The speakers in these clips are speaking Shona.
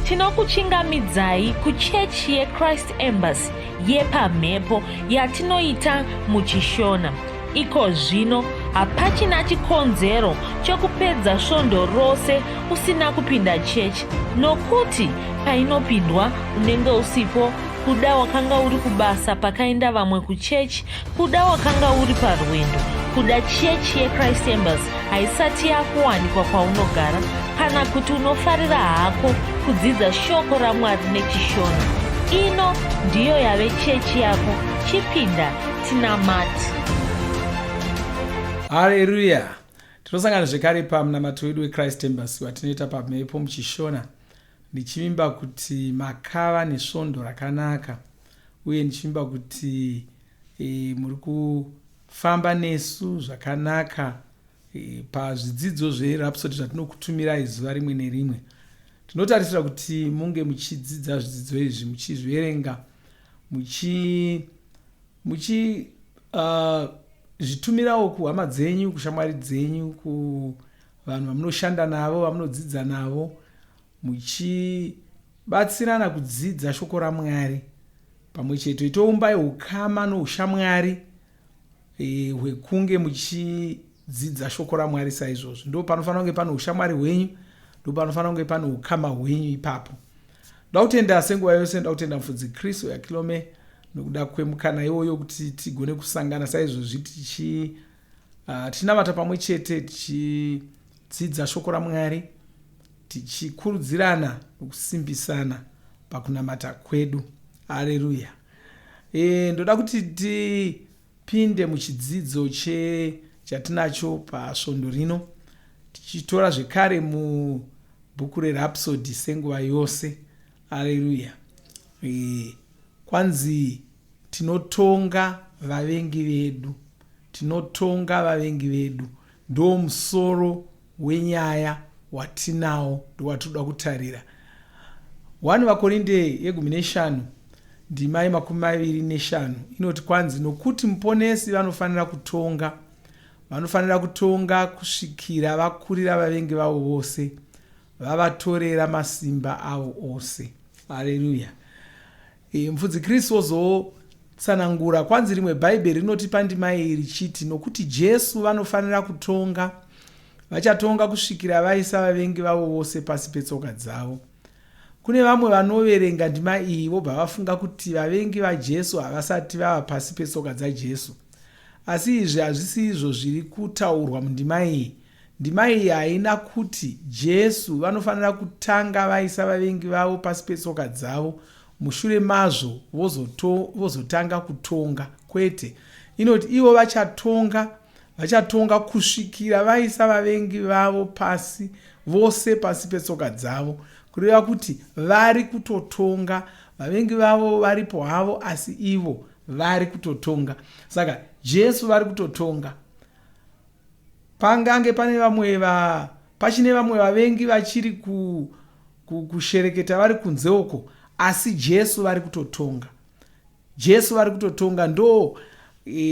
tinokuchingamidzai kuchechi yeChrist Embassy yepamhepo yatinoita muchishona. Iko zvino hapachina chikonzero chokupedza svondo rose usina kupinda chechi, nokuti painopindwa unenge usipo, kuda wakanga uri kubasa pakaenda vamwe kuchechi, kuda wakanga uri parwendo, kuda chechi yeChrist Embassy haisati yakuwanikwa kwaunogara, kana kuti unofarira hako kudzidza shoko raMwari nechishona. Ino ndiyo yave chechi yako. Chipinda tinamati. Haleluya. Tinosangana zvekare pamunamato wedu weChrist Embassy watinoita pamhepo muchishona, ndichivimba kuti makava nesvondo rakanaka, uye ndichivimba kuti muri kufamba nesu zvakanaka pazvidzidzo zverhapsody zvatinokutumirai zuva rimwe nerimwe. Tinotarisira kuti munge muchidzidza zvidzidzo izvi, muchizviverenga, zvitumirawo kuhama dzenyu, kushamwari dzenyu, kuvanhu vamunoshanda navo, vamunodzidza navo, muchibatsirana kudzidza shoko raMwari pamwe chete. Toumbai ukama noushamwari hwekunge muchidzidza shoko raMwari saizvozvo. Ndo panofanira kunge pano ushamwari hwenyu, ndo panofanira kunge pano ukama hwenyu ipapo. Ndoda kutenda senguva yose, ndoda kutenda mufudzi Kristu yakilome nokuda kwemukana iwoyo kuti tigone kusangana saizvozvi tichinamata pamwe chete, tichidzidza shoko raMwari, tichikurudzirana nokusimbisana pakunamata kwedu. Haleluya. Ndoda kuti tipinde muchidzidzo chatinacho pasvondo rino, tichitora zvekare mubhuku reRhapsody senguva yose. Haleluya. Kwanzi tinotonga vavengi vedu, tinotonga vavengi vedu, ndo musoro wenyaya watinawo, ndo watoda kutarira. 1 Vakorinde 15 ndima 25 inoti kwanzi, nokuti muponesi vanofanira kutonga kusvikira vakurira vavengi vavo vose, vavatorera masimba avo ose. Haleluya. Mufudzi Kristu ozotsanangura kwanzi rimwe bhaibheri rinoti pandima iyi richiti, nokuti Jesu vanofanira kutonga, vachatonga kusvikira vaisa vavengi vavo vose pasi petsoka dzavo. Kune vamwe vanoverenga ndima iyi vobva vafunga kuti vavengi vaJesu havasati vava pasi petsoka dzaJesu. Asi izvi hazvisi izvo zviri kutaurwa mundima iyi. Ndima iyi haina kuti Jesu vanofanira kutanga vaisa vavengi vavo pasi petsoka dzavo, mushure mazvo vozotanga kutonga. Kwete, inoti ivo vachatonga kusvikira vaisa vavengi vavo pasi vose pasi petsoka dzavo, kureva kuti vari kutotonga, vavengi vavo varipo havo, asi ivo vari kutotonga. Saka Jesu vari kutotonga. Pangange pachine vamwe vavengi vachiri kushereketa vari kunze uko, asi Jesu vari kutotonga. Jesu vari kutotonga, ndo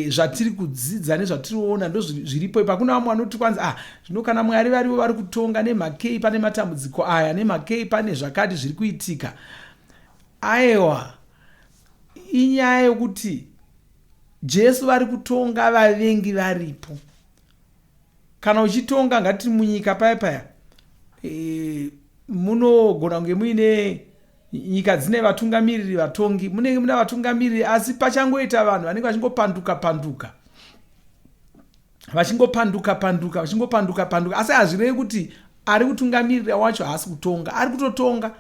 zvatiri kudzidza nezvatiriona ndo zviripo. Pakuna vamwe vanoti kwanzi zvino kana Mwari varivo vari kutonga, nemhakei pane matambudziko aya, nemhakei pane zvakati zviri kuitika. Aiwa, inyaya yokuti Jesu vari kutonga, vavengi varipo. Kana uchitonga, ngati munyika paya munogona kunge muine nyika dzine vatungamiriri vatongi, munenge muna vatungamiriri, asi pachangoita vanhu vanenge vachingopanduka, asi hazvirevi kuti ari kutungamirira wacho haasi kutonga. Ari kutotonga,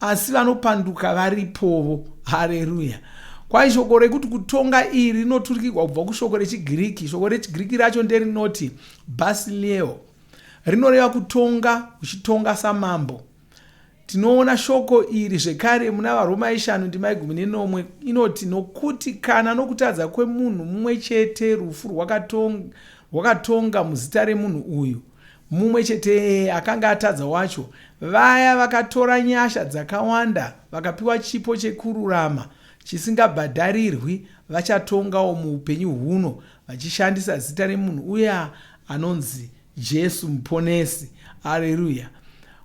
asi vanopanduka varipovo. Haleluya. Kwai shoko rekuti kutonga iri rinoturikirwa kubva kushoko rechiGiriki. Shoko rechiGiriki racho nderinoti basileo, rinoreva kutonga, uchitonga samambo. Tinoona shoko iri zvekare muna vaRoma 5:14 inoti, nokuti kana nokutadza kwemunhu mumwe chete rufu rwakatonga muzita remunhu uyu mumwe chete akanga atadza wacho, vaya vakatora nyasha dzakawanda vakapiwa chipo chekururama chisingabhadharirwi vachatongawo muupenyu huno vachishandisa zita remunhu uya anonzi Jesu muponesi. Haleluya.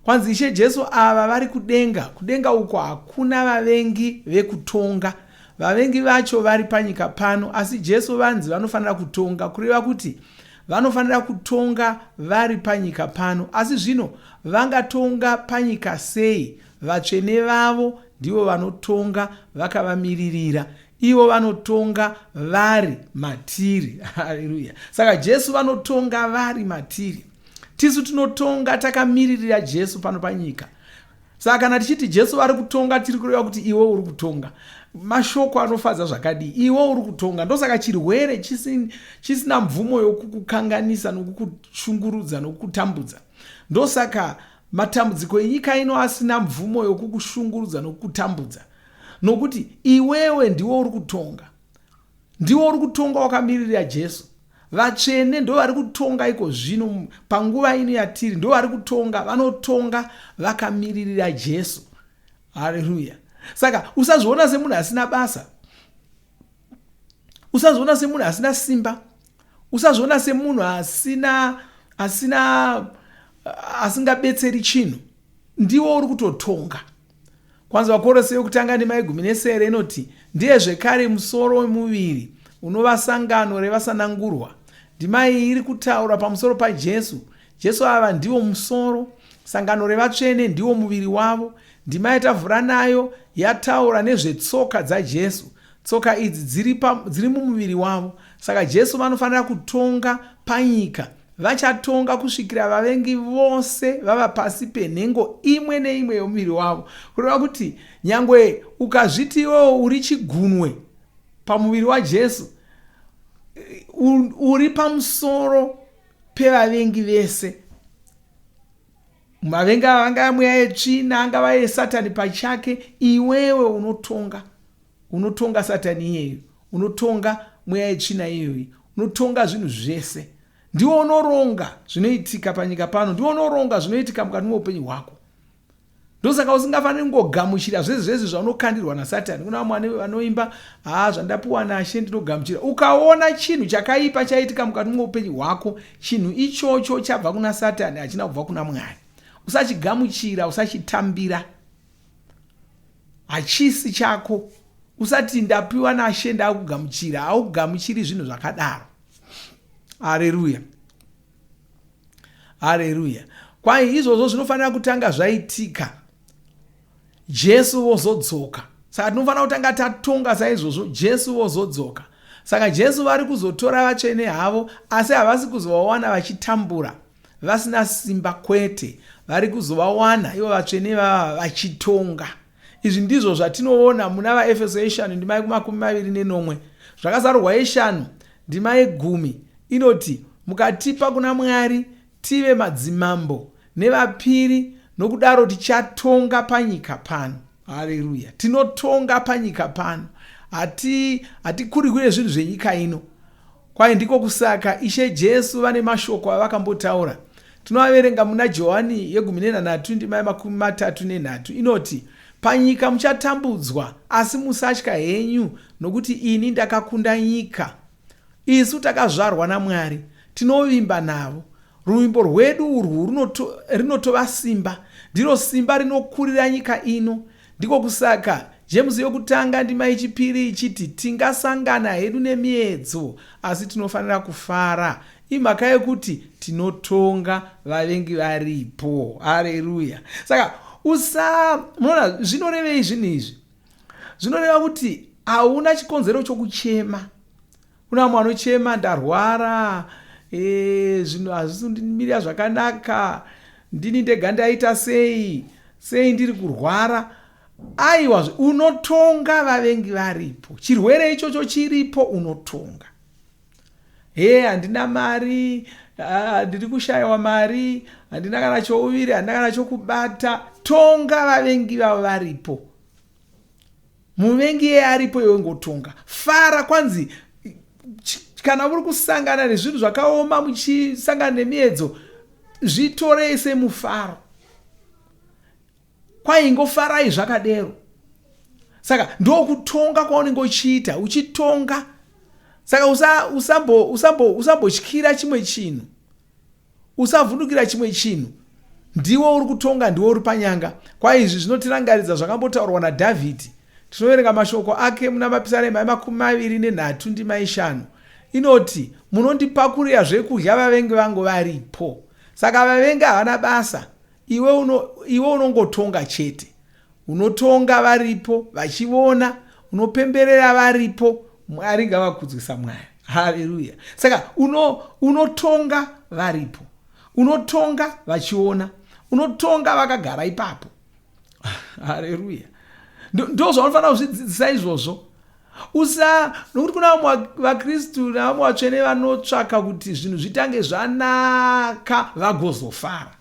kwanzi Ishe Jesu ava vari kudenga uko hakuna vavengi vekutonga. Vavengi vacho vari panyika pano, asi Jesu vanzi vanofanira kutonga, kureva kuti vanofanira kutonga vari panyika pano. Asi zvino vangatonga panyika sei? Vatsvene vavo ndivo vanotonga vakavamiririra, ivo vanotonga vari matiri. Haleluya! Saka Jesu vanotonga vari matiri, tisu tinotonga takamiririra Jesu pano panyika. Saka kana tichiti Jesu vari kutonga, tiri kureva kuti iwe uri kutonga. Mashoko anofadza zvakadii, iwe uri kutonga. Ndosaka chirwere chisina mvumo yokukukanganisa nokukushungurudza nokukutambudza. Ndosaka matambudziko enyika ino asina mvumo yokukushungurudza nokukutambudza, nokuti iwewe ndiwe uri kutonga. Ndiwe uri kutonga wakamiririra Jesu. Vatsvene ndo vari kutonga iko zvino panguva ino yatiri, ndo vari kutonga, vanotonga vakamiririra Jesu. Haleluya! Saka usazviona semunhu asina basa, usazviona semunhu asina simba, usazviona semunhu asingabetseri chinhu. Ndiwo uri kutotonga. Kwanza Vakorose yokutanga ndima 17 inoti, ndiye zvekare musoro wemuviri unova sangano revasanangurwa. Ndima iyi iri kutaura pamusoro paJesu. Jesu ava ndiwo musoro, sangano revatsvene ndiwo muviri wavo. Ndima yatavhura nayo yataura nezvetsoka dzaJesu. Tsoka idzi dziri mumuviri wavo. Saka Jesu vanofanira kutonga panyika. Vachatonga kusvikira vavengi vose vava pasi penhengo imwe neimwe yomuviri wavo. Kureva kuti nyangwe ukazviti iwewe uri chigunwe pamuviri waJesu, uri pamusoro pevavengi vese. Mavengi ava angava mweya yetsvina, angava yeSatani pachake, iwewe unotonga Satani iyeyo, unotonga mweya yetsvina iyoyi, unotonga zvinhu zvese. Ndiwo unoronga zvinoitika panyika pano, ndiwo unoronga zvinoitika mukati muupenyu hwako. Ndosaka usingafaniri kungogamuchira zvese zvaunokandirwa naSatani. Kuna vamwe vanoimba, zvandapuwa naShe ndinogamuchira. Ukaona chinhu chakaipa chaitika mukati muupenyu hwako, chinhu ichocho chabva kuna Satani, hachina kubva kuna Mwari. Usachigamuchira, usachitambira, hachisi chako. Usati ndapiwa naShe ndakugamuchira, haugamuchiri zvinhu zvakadaro. Haleluya! Haleluya! Kwai izvozvo zvinofanira kutanga zvaitika, Jesu vozodzoka. Saka tinofanira kutanga tatonga saizvozvo, Jesu vozodzoka. Saka Jesu vari kuzotora vatsvene havo, asi havasi kuzovawana vachitambura, vasina simba, kwete. Vari kuzovawana ivo vatsvene vava vachitonga. Izvi ndizvo zvatinoona muna vaEfeso 5 ndima 21. Zvakazarurwa 5 ndima 10 inoti, mukatipa kuna Mwari tive madzimambo nevapiri, nokudaro tichatonga panyika pano. Haleluya! Tinotonga panyika pano. Hatikuri kune zvinhu zvenyika ino. Kwai ndiko kusaka Ishe Jesu vane mashoko avakambotaura. Tinoaverenga muna Johani 13 ndima 33 inoti, panyika muchatambudzwa, asi musatya henyu, nokuti ini ndakakunda nyika. Isu takazvarwa naMwari, tinovimba navo. Ruvimbo rwedu urwu rinotova simba, ndiro simba rinokurira nyika ino. Ndiko kusaka Jemusi yokutanga ndima 2 ichiti, tingasangana hedu nemiedzo, asi tinofanira kufara. Imhaka yekuti tinotonga vavengi varipo. Haleluya! Saka munoona zvinorevei zvinhu izvi? Zvinoreva kuti hauna chikonzero chokuchema. Kuna vamwe vanochema, ndarwara, zvinhu hazvisi kundimirira zvakanaka, ndini ndega ndaita sei ndiri kurwara. Aiwa, unotonga vavengi varipo. Chirwere ichocho chiripo, unotonga. Handina mari, ndiri kushayiwa mari, handina kana chouviri, handina kana chokubata. Tonga vavengi vavo varipo. Muvengi aripo, iwe ngotonga. Fara. Kwanzi kana uri kusangana nezvinhu zvakaoma, muchisangana nemiedzo, zvitorei semufaro. Kwai ngofarai zvakadero. Saka ndokutonga kwaunenge uchiita, uchitonga. Saka usambotyira chimwe chinhu, usavhundukira chimwe chinhu. ndiwo uri kutonga, ndiwo uri panyanga. Kwaizvi zvinotirangaridza zvakambotaurwa naDhavhidhi. Tinoverenga mashoko ake muna Mapisarema 23:5. Inoti, munondipakurira zvekudya vavengi vangu varipo. Saka vavengi havana basa, iwe unongotonga chete. Unotonga varipo vachiona, unopemberera varipo. Mwari ngavakudzwe saMwari. Haleluya. Saka unotonga varipo, unotonga vachiona, unotonga vakagara ipapo. Haleluya. Ndo zvanofanira kuzvidzidzisa izvozvo. Nokuti kuna vamwe vaKristu navamwe vatsvene vanotsvaka kuti zvinhu zvitange zvanaka vagozofara.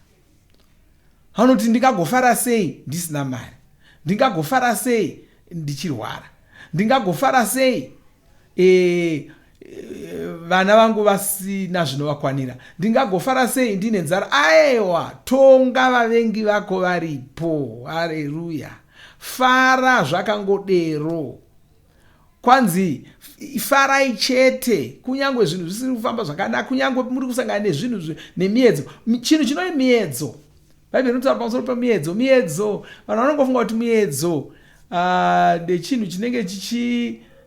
Vanoti ndingagofara sei ndisina mari? Ndingagofara sei ndichirwara? Ndingagofara sei vana vangu vasina zvinovakwanira? Ndingagofara sei ndine nzara? Aiwa, tonga vavengi vako varipo. Haleluya. Fara zvakangodero. Kwanzi farai chete, kunyange zvinhu zvisiri kufamba zvakanaka, kunyange muri kusangana nezvinhu nemiedzo. Chinhu chinoi miedzo. Bhaibheri rinotaura pamusoro pemiedzo. Miedzo, vanhu vanongofunga kuti miedzo ndechinhu chinenge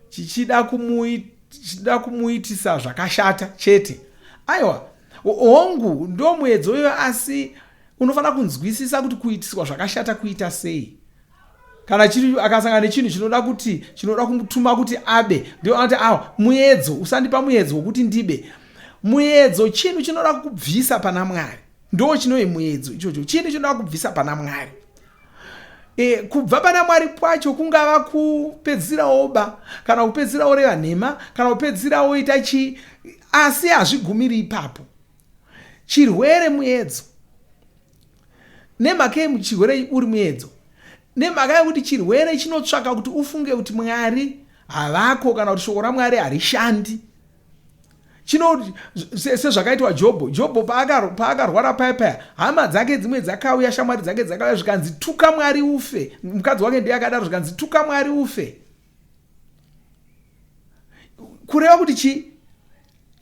chichida kumuitisa zvakashata chete. Aiwa, hongu ndo muedzo iyoyo, asi unofanira kunzwisisa kuti kuitiswa zvakashata kuita sei. Kana akasangana nechinhu chinoda kumutuma kuti abe, ndio anoti muedzo, usandipa muedzo wokuti ndibe. Muedzo chinhu chinoda kubvisa pana Mwari. Ndo chinoi muedzo ichocho. Chinhu chinoda kubvisa pana Mwari. Kubva pana Mwari kwacho kungava kupedzira oba, kana kupedzira oreva nhema, kana kupedzira oita asi hazvigumiri ipapo. Chirwere muedzo. Nemhaka chirwere uri muedzo. Nemhaka yekuti chirwere chinotsvaka kuti ufunge kuti Mwari havako, kana kuti shoko raMwari harishandi. Sezvakaitwa Jobho. Jobho paakarwara paya, hama dzake dzimwe dzakauya, shamwari dzake dzakauya, zvikanzi tuka Mwari ufe. Mukadzi wake ndiye akadaro, zvikanzi tuka Mwari ufe. Kureva kuti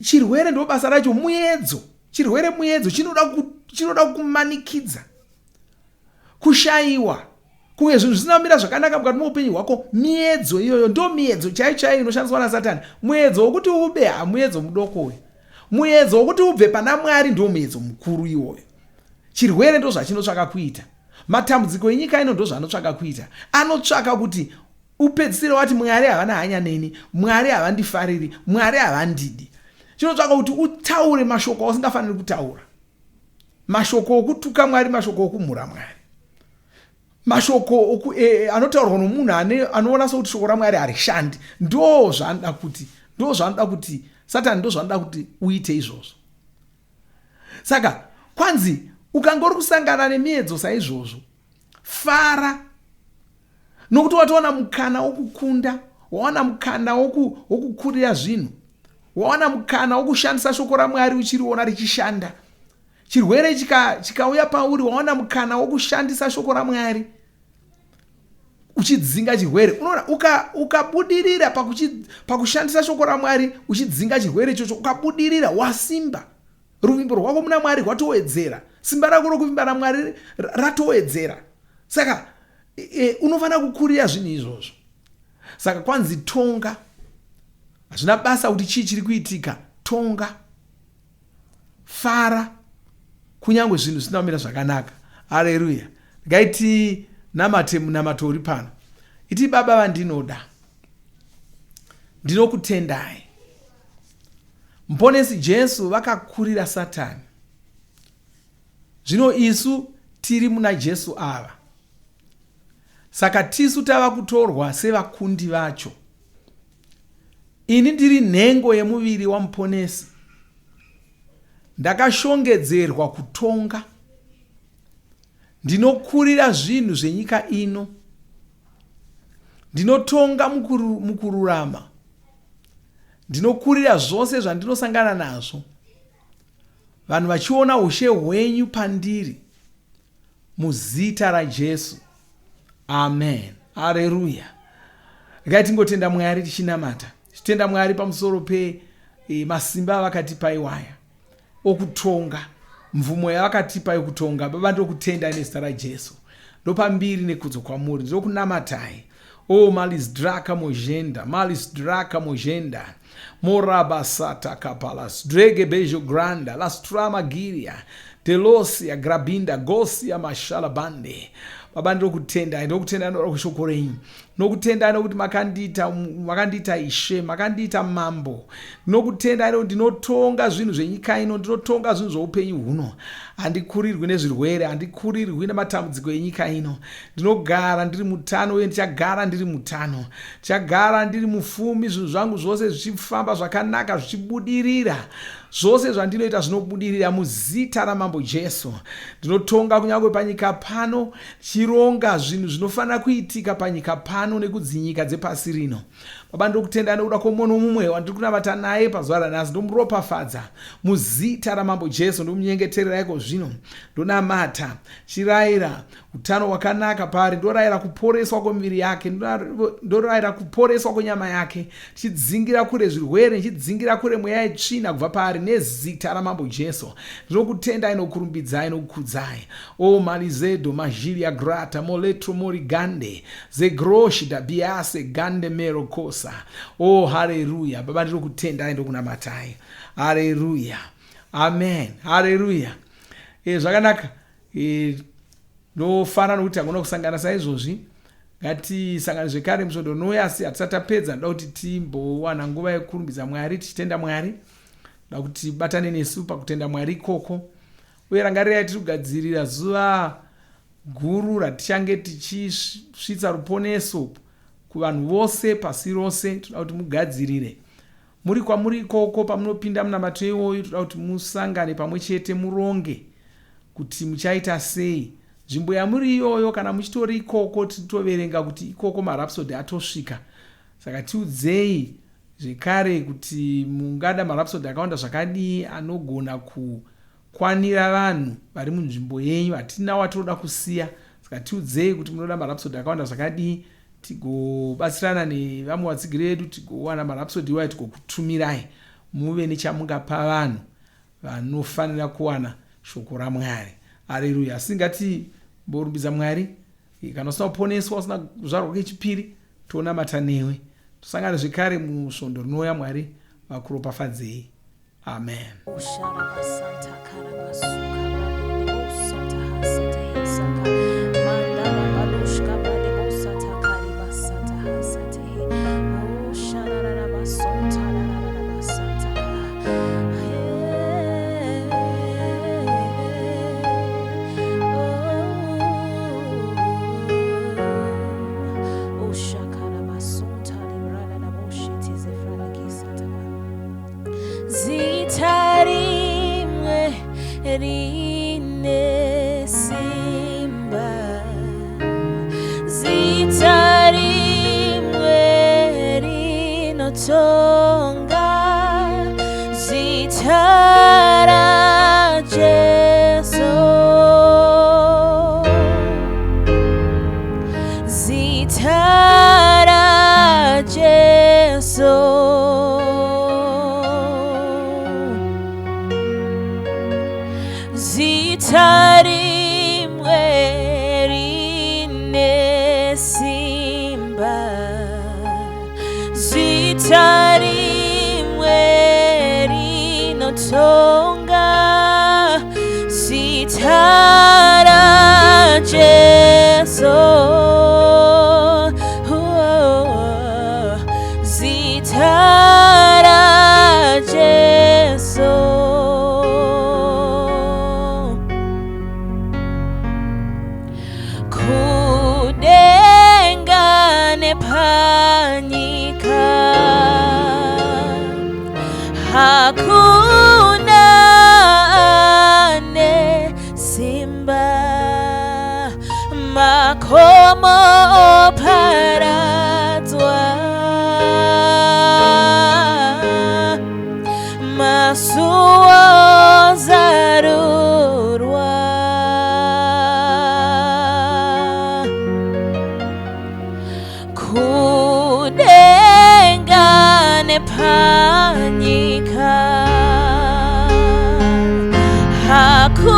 chirwere ndo basa racho muedzo. Chirwere muedzo chinoda kumanikidza, kushayiwa, kunge zvinhu zvinamira zvakanaka mukati muupenyu hwako. Miedzo iyoyo ndo miedzo chaiyo inoshandiswa naSatani. Muedzo wokuti ube muedzo mudoko uyu. Muedzo wokuti ubve pana Mwari ndo muedzo mukuru iwoyo. Chirwere ndo zvachinotsvaka kuita. Matambudziko enyika ino ndo zvanotsvaka kuita. Anotsvaka kuti upedzisire wati Mwari havana hanya neni, Mwari havandifariri, Mwari havandidi. Chinotsvaka kuti utaure mashoko ausingafaniri kutaura. Mashoko okutuka Mwari, mashoko okumhura Mwari. Mashoko anotaurwa nomunhu anoona sokuti shoko raMwari harishandi. Ndo zvanoda kuti Satani ndo zvanoda kuti uite izvozvo. Saka kwanzi ukangori kusangana nemiedzo saizvozvo, fara. Nokuti watoona mukana wokukunda, waona mukana wokukurira zvinhu, waona mukana wokushandisa shoko raMwari uchiriona richishanda. Chirwere chikauya pauri, waona mukana wokushandisa shoko raMwari uchidzinga chirwere. Unoona ukabudirira pakushandisa shoko raMwari uchidzinga chirwere ichocho, ukabudirira, wasimba. Ruvimbo rwako muna Mwari rwatowedzera. Simba rako rokuvimba naMwari ratowedzera. Saka unofanira kukurira zvinhu izvozvo. Saka kwanzi tonga. Hazvina basa kuti chii chiri kuitika. Tonga, fara, kunyange zvinhu zvisina kumira zvakanaka. Haleluya. Ngaiti namate munamato uri pano. Iti Baba vandinoda, ndinokutendai. Muponesi Jesu vakakurira Satani. Zvino isu tiri muna Jesu ava. Saka tisu tava kutorwa sevakundi vacho. Ini ndiri nhengo yemuviri wamuponesi. Ndakashongedzerwa kutonga. Ndinokurira zvinhu zvenyika ino. Ndinotonga mukururama. Ndinokurira zvose zvandinosangana nazvo. Vanhu vachiona ushe hwenyu pandiri. Muzita raJesu. Amen. Haleluya. Regai tingotenda Mwari tichinamata. Titenda Mwari pamusoro masimba avakatipa iwaya okutonga, mvumo yavakatipa yekutonga. Baba, ndokutenda nezita raJesu, ndopambiri nekudzo kwamuri, ndokunamatai. Malisdraka mojenda, malisdraka mojenda, morabasata kapalas, drege bejo granda, lastrama giria, telosia grabinda, gosia mashala bande. Baba, ndokutenda kushoko renyu, nokutenda nokuti makandita ishe, makandita mambo. Nokutenda ndinotonga zvinhu zvenyika ino, ndinotonga zvinhu zvoupenyu huno. Handikurirwi nezvirwere, handikurirwi nematambudziko enyika ino. Ndinogara ndiri mutano uye ndichagara ndiri mutano. Ndichagara ndiri mufumi, zvinhu zvangu zvose zvichifamba zvakanaka, zvichibudirira. Zvose zvandinoita zvinobudirira muzita ramambo Jesu. Ndinotonga kunyange panyika pano, chironga zvinhu zvinofanira kuitika panyika pano nekudzinyika dzepasi rino. Baba, ndokutenda nokuda kwomunhu mumwe wandiri kunamata naye pazuva ranhasi, ndomuropafadza muzita ramambo Jesu, ndomunyengeterera iko zvino. Ndonamata, chirayira utano hwakanaka paari, ndorayira kuporeswa kwemiviri yake, ndorayira kuporeswa kwenyama yake, chidzingira kure zvirwere, chidzingira kure mweya yetsvina kubva paari nezita ramambo Jesu. Ndinokutendai nokurumbidzai nokukudzai. Malizedo majilia grata moletro morigande zegroshi dabiase gande merokosa. Haleluya. Baba, ndinokutendai ndokunamatai. Haleluya. Amen. Haleluya. Zvakanaka. Ndofanira nokuti hakuna kusangana saizvozvi. Ngatisangane zvekare musvondo nouya, asi hatisati tapedza. Ndoda kuti timbowana nguva yekurumbidza Mwari, tichitenda Mwari. Ndoda kuti batane nesu pakutenda Mwari ikoko. Uye rangarirai tiri kugadzirira zuva guru ratichange tichisvitsa ruponeso kuvanhu vose pasi rose. Toda kuti mugadzirire muri kwamuri ikoko, pamunopinda munamato iwoyu. Toda kuti musangane pamwe chete, muronge kuti muchaita sei. Nzvimbo yamuri iyoyo, kana muchitori ikoko, titoverenga kuti ikoko marapsodi atosvika. Saka tiudzei zvekare kuti mungada marapsodi akawanda zvakadii anogona kukwanira vanhu vari munzvimbo yenyu. Hatina watoda kusiya. Saka tiudzei kuti munoda marapsodi akawanda zvakadii, tigobatsirana nevamwe vatsigiri vedu, tigowana marapsodi iwayo, tigokutumirai muve nechamungapa vanhu vanofanira kuwana shoko raMwari. Haleluya. Asingati mborumbidza Mwari, kana usina kuponeswa, usina kuzvarwa kechipiri, tonamata newe. Tosangana zvekare musvondo rinouya. Mwari vakuropafadzei. Amen. Rine simba zitarimwe rinotonga zitara Jesu zitara Jesu zitarimwe rine simba zitarimwe rinotonga zitara Jesu zitara Jesu panyika hakuna ane simba makomo paradzwa masuo zarurwa kudengane panyika hakuna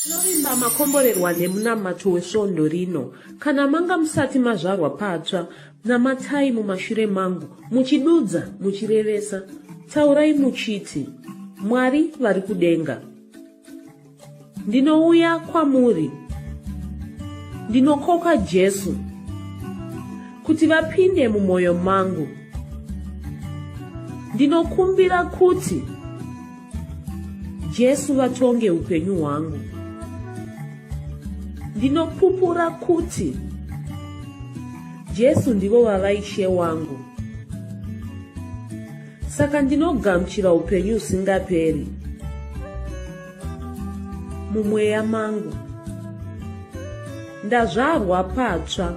Tinovimba makomborerwa nemunamato wesvondo rino. Kana manga musati mazvarwa patsva, namatai mumashure mangu, muchidudza, muchirevesa. Taurai muchiti, Mwari vari kudenga, ndinouya kwamuri, ndinokoka Jesu kuti vapinde mumwoyo mangu. Ndinokumbira kuti Jesu vatonge upenyu hwangu. Ndinopupura kuti Jesu ndivo vavaishe wangu. Saka ndinogamuchira upenyu usingaperi mumweya mangu. Ndazvarwa patsva,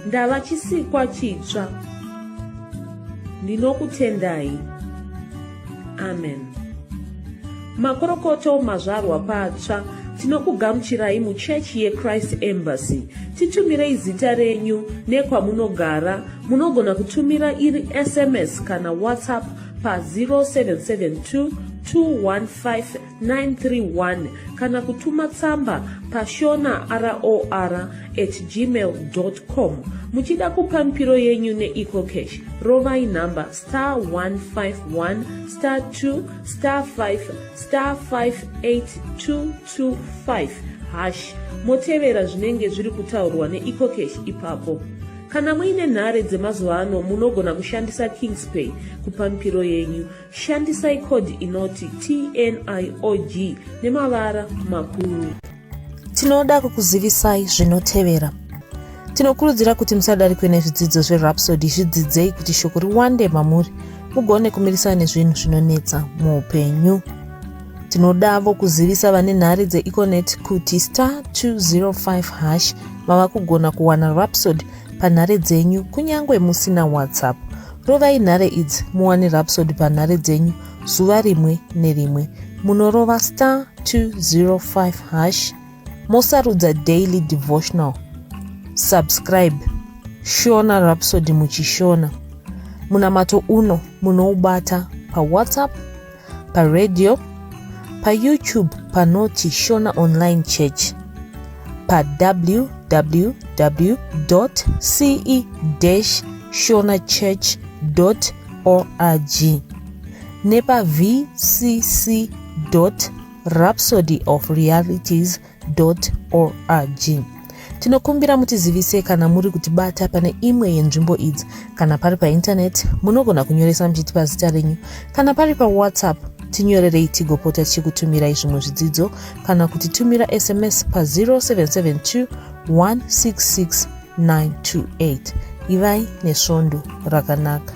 ndava chisikwa chitsva. Ndinokutendai. Amen. Makorokoto mazvarwa patsva, tinokugamuchirai muchechi yeChrist Embassy. Titumirei zita renyu nekwamunogara. Munogona kutumira iri SMS kana WhatsApp pa 0772 215 kana kutuma tsamba pa shonaror@gmail.com. Muchida kupa mpiro yenyu neEcocash, rovai namba *151*2*5*58225# motevera zvinenge zviri kutaurwa neEcocash ipapo. Kana muine nhare dzemazuva ano munogona kushandisa KingsPay kupa mpiro yenyu. Shandisai kodi inoti TNIOG nemavara makuru. Tinoda kukuzivisai zvinotevera. Tinokurudzira kuti musadarikwe nezvidzidzo zveRhapsody. Zvidzidzei kuti shoko riwande mamuri, mugone kumirisana nezvinhu zvinonetsa muupenyu. Tinodavo kuzivisa vane nhare dzeEconet kuti *205# vava kugona kuwana Rhapsody panhare dzenyu kunyangwe musina WhatsApp. Rovai nhare idzi muwane Rhapsody panhare dzenyu zuva rimwe nerimwe. Munorova *205#, mosarudza Daily Devotional. Subscribe, shona Rhapsody muchishona. Munamato uno munoubata pa WhatsApp, pa radio, pa YouTube panoti Shona Online Church, pa www.ce-shonachurch.org, nepa vcc.rhapsodyofrealities.org. Tinokumbira mutizivise kana muri kutibata pane imwe yenzvimbo idzi. Kana pari painternet munogona kunyoresa muchitipa zita renyu. Kana pari pa WhatsApp tinyorerei tigopota tichikutumirai zvimwe zvidzidzo, kana kutitumira SMS pa 0772 166 928. Ivai nesvondo rakanaka.